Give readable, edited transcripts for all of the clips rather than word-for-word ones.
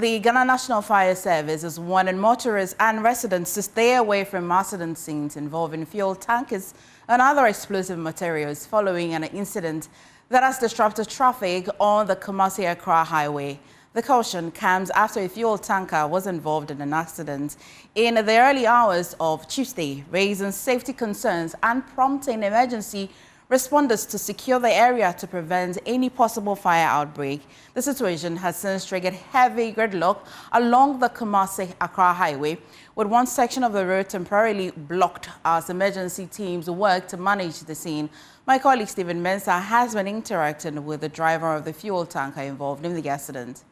The Ghana National Fire Service is warning motorists and residents to stay away from accident scenes involving fuel tankers and other explosive materials following an incident that has disrupted traffic on the Kumasi-Accra highway. The caution comes after a fuel tanker was involved in an accident in the early hours of Tuesday, raising safety concerns and prompting emergency responders to secure the area to prevent any possible fire outbreak. The situation has since triggered heavy gridlock along the Kumasi-Accra highway, with one section of the road temporarily blocked as emergency teams work to manage the scene. My colleague Stephen Mensah has been interacting with the driver of the fuel tanker involved in the accident.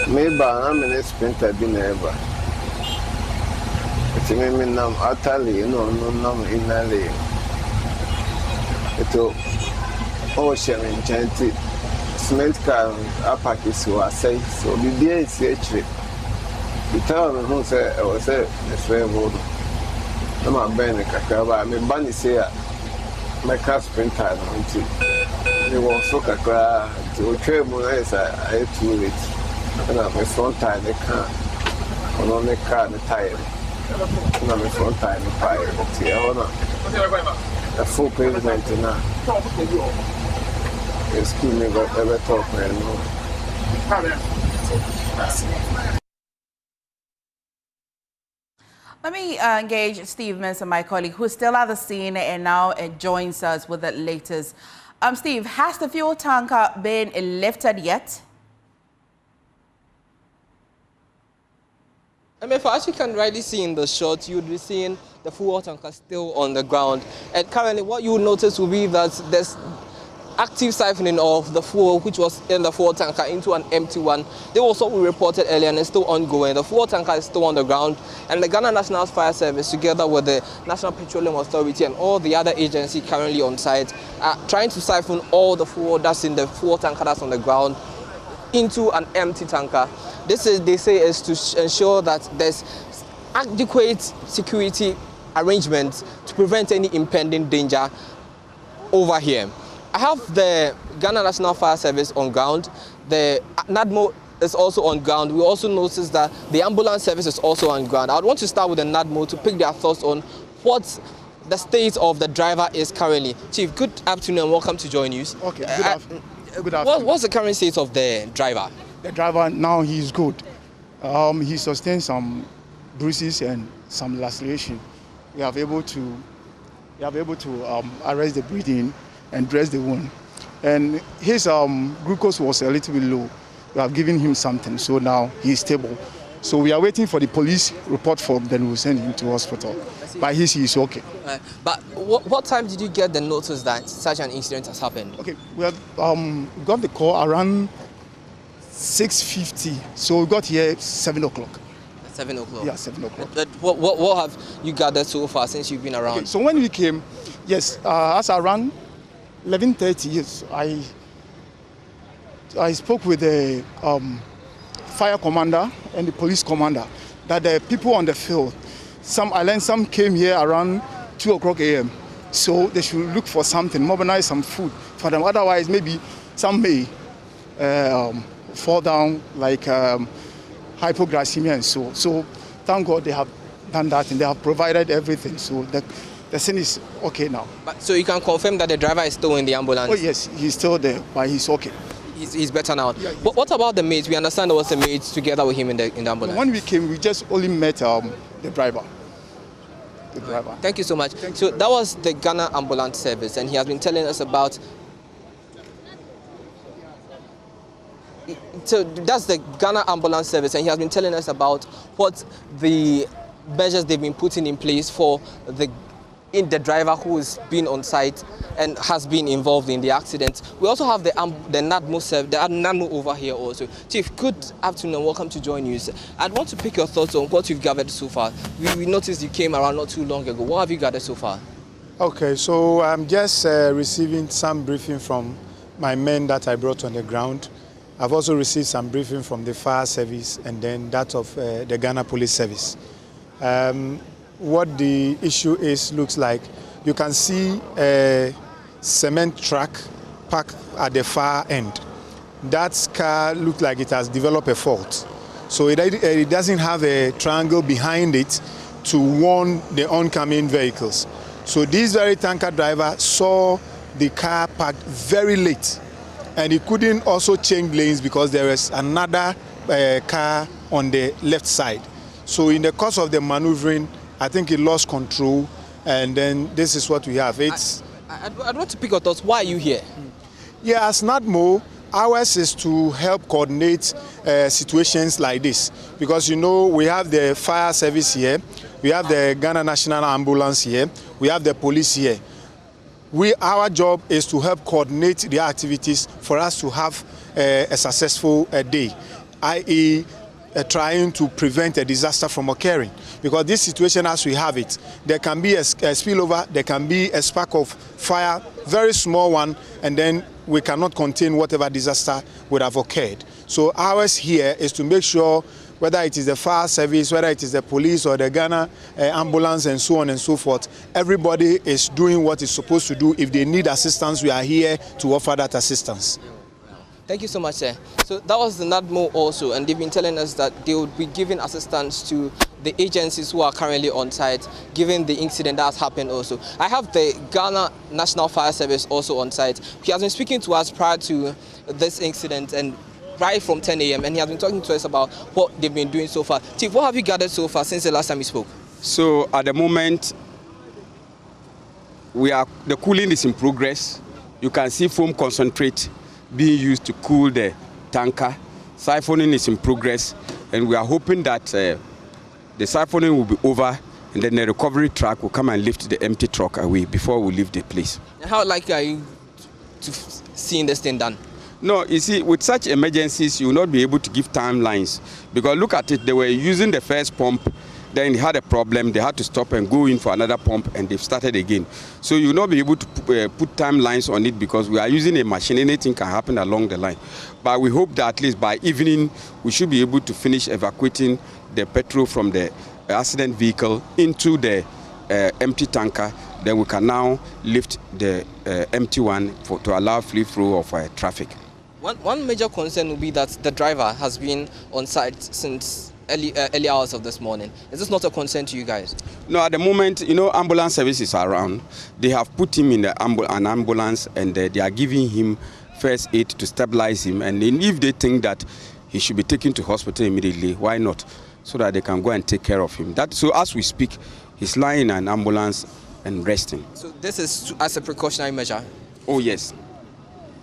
Maybe I'm an sprinter never. It's me nam atali no nam inale. Ito ocean enchanted cement car apaki so say so the day is actually the town who say I was say the frame road. I'm a ben kakaba me bani say my car sprinter until they was so kakra to train mo is I too late. And my front tire the car on the car the tire. I'm a front tire the fire a full pavement now. Excuse me, but ever talk man. Let me engage Steve Mensah, my colleague, who's still at the scene and now joins us with the latest. Steve, has the fuel tanker been lifted yet? As you can rightly see in the shot, you would be seeing the fuel tanker still on the ground. And currently, what you will notice will be that there's active siphoning of the fuel, which was in the fuel tanker, into an empty one. They also we reported earlier, and it's still ongoing. The fuel tanker is still on the ground, and the Ghana National Fire Service, together with the National Petroleum Authority and all the other agencies currently on site, are trying to siphon all the fuel that's in the fuel tanker that's on the ground into an empty tanker. This is, they say, is to ensure that there's adequate security arrangements to prevent any impending danger over here. I have the Ghana National Fire Service on ground. The NADMO is also on ground. We also noticed that the ambulance service is also on ground. I would want to start with the NADMO to pick their thoughts on what the state of the driver is currently. Chief, good afternoon and welcome to JoyNews. Okay, good afternoon. What's the current state of the driver? The driver now he's good. He sustained some bruises and some laceration. We have able to arrest the bleeding and dress the wound. And his glucose was a little bit low. We have given him something, so now he's stable. So we are waiting for the police report form, then we'll send him to hospital. But he is okay. But what time did you get the notice that such an incident has happened? Okay, we have got the call around 6:50, so we got here 7 o'clock. 7 o'clock? Yeah, 7 o'clock. What have you gathered so far since you've been around? Okay, so when we came, yes, as around 11:30, yes, I spoke with the fire commander and the police commander that the people on the field, some came here around 2 o'clock a.m. So they should look for something, mobilize some food for them. Otherwise, maybe some may fall down like hypoglycemia and so. So thank God they have done that and they have provided everything. So the scene is okay now. So you can confirm that the driver is still in the ambulance? Oh yes, he's still there, but he's okay. He's better now. Yeah, what about the mates? We understand there was a mate together with him in the ambulance. When we came, we just only met the driver. Thank you so much. So that was the Ghana Ambulance Service, and he has been telling us about. So that's the Ghana Ambulance Service, and he has been telling us about what the measures they've been putting in place for the driver who has been on site and has been involved in the accident. We also have the NADMO over here also. Chief, good afternoon and welcome to JoyNews. I'd want to pick your thoughts on what you've gathered so far. We noticed you came around not too long ago. What have you gathered so far? Okay, so I'm just receiving some briefing from my men that I brought on the ground. I've also received some briefing from the fire service and then that of the Ghana Police Service. What the issue is looks like you can see a cement truck parked at the far end. That car looked like it has developed a fault. So it doesn't have a triangle behind it to warn the oncoming vehicles. So this very tanker driver saw the car parked very late, and he couldn't also change lanes because there was another car on the left side. So in the course of the maneuvering, I think he lost control, and then this is what we have. I'd want to pick your thoughts. Why are you here? Yeah, as NADMO, ours is to help coordinate situations like this, because you know we have the fire service here, we have the Ghana National Ambulance here, we have the police here. Our job is to help coordinate the activities for us to have a successful day, i.e. Trying to prevent a disaster from occurring. Because this situation as we have it, there can be a spillover, there can be a spark of fire, very small one, and then we cannot contain whatever disaster would have occurred. So ours here is to make sure, whether it is the fire service, whether it is the police or the Ghana ambulance and so on and so forth, everybody is doing what it's supposed to do. If they need assistance, we are here to offer that assistance. Thank you so much, sir. So that was the NADMO also, and they've been telling us that they would be giving assistance to the agencies who are currently on site, given the incident that has happened also. I have the Ghana National Fire Service also on site. He has been speaking to us prior to this incident and right from 10 a.m. and he has been talking to us about what they've been doing so far. Chief, what have you gathered so far since the last time we spoke? So at the moment, the cooling is in progress. You can see foam concentrate being used to cool the tanker. Siphoning is in progress, and we are hoping that the siphoning will be over, and then the recovery truck will come and lift the empty truck away before we leave the place. How likely are you to seeing this thing done? No, you see, with such emergencies, you will not be able to give timelines, because look at it, they were using the first pump, then they had a problem, they had to stop and go in for another pump, and they've started again. So you will not be able to put timelines on it, because we are using a machine, anything can happen along the line. But we hope that at least by evening, we should be able to finish evacuating the petrol from the accident vehicle into the empty tanker. Then we can now lift the empty one to allow free flow of traffic. One major concern will be that the driver has been on site since early hours of this morning. Is this not a concern to you guys? No, at the moment, you know, ambulance services are around. They have put him in an ambulance, and they are giving him first aid to stabilize him. And if they think that he should be taken to hospital immediately, why not? So that they can go and take care of him. So as we speak, he's lying in an ambulance and resting. So this is as a precautionary measure? Oh, yes.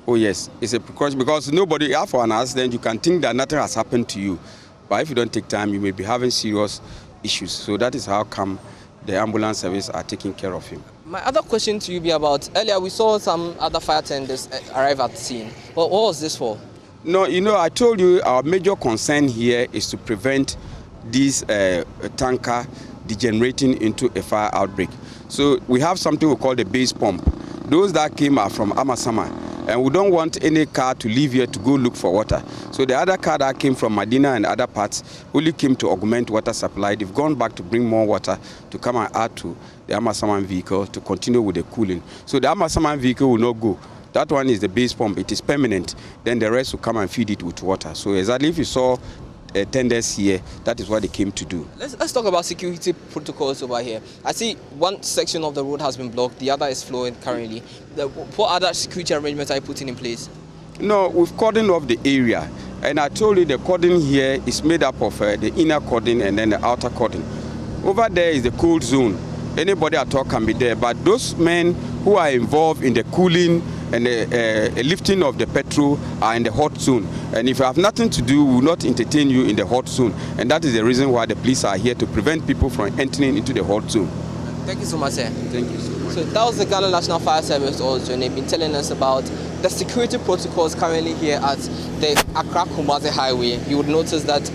Oh, yes. It's a precaution, because nobody, after an accident, you can think that nothing has happened to you. But if you don't take time, you may be having serious issues. So that is how come the ambulance service are taking care of him. My other question to you be about, earlier we saw some other fire tenders arrive at the scene. What was this for? No, you know, I told you our major concern here is to prevent this tanker degenerating into a fire outbreak. So we have something we call the base pump. Those that came are from Amasama, and we don't want any car to leave here to go look for water. So the other car that came from Medina and other parts only came to augment water supply. They've gone back to bring more water to come and add to the Amasaman vehicle to continue with the cooling. So the Amasaman vehicle will not go. That one is the base pump. It is permanent. Then the rest will come and feed it with water. So exactly if you saw tenders here, that is what they came to do. Let's talk about security protocols over here. I see one section of the road has been blocked, the other is flowing currently. What other security arrangements are you putting in place? No, we've cordoned off the area, and I told you the cordon here is made up of the inner cordon and then the outer cordon. Over there is the cold zone. Anybody at all can be there, but those men who are involved in the cooling and the lifting of the petrol are in the hot zone. And if you have nothing to do, we will not entertain you in the hot zone. And that is the reason why the police are here, to prevent people from entering into the hot zone. Thank you so much, sir. Thank you so much. So that was the Ghana National Fire Service also, and they've been telling us about the security protocols currently here at the Accra-Kumasi Highway. You would notice that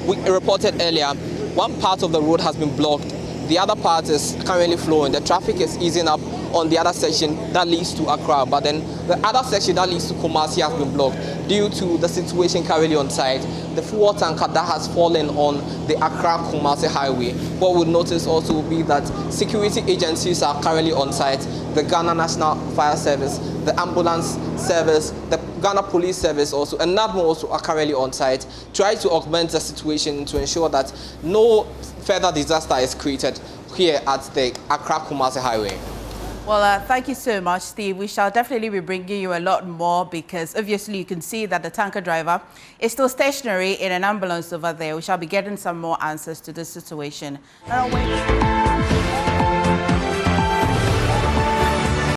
we reported earlier, one part of the road has been blocked. The other part is currently flowing. The traffic is easing up on the other section that leads to Accra, but then the other section that leads to Kumasi has been blocked due to the situation currently on site. The fuel tanker that has fallen on the Accra-Kumasi highway. What we'll notice also will be that security agencies are currently on site. The Ghana National Fire Service, the ambulance service, the Ghana Police Service also, and NADMO also are currently on site, try to augment the situation to ensure that no further disaster is created here at the Accra-Kumasi highway. Well, thank you so much, Steve. We shall definitely be bringing you a lot more because obviously you can see that the tanker driver is still stationary in an ambulance over there. We shall be getting some more answers to this situation.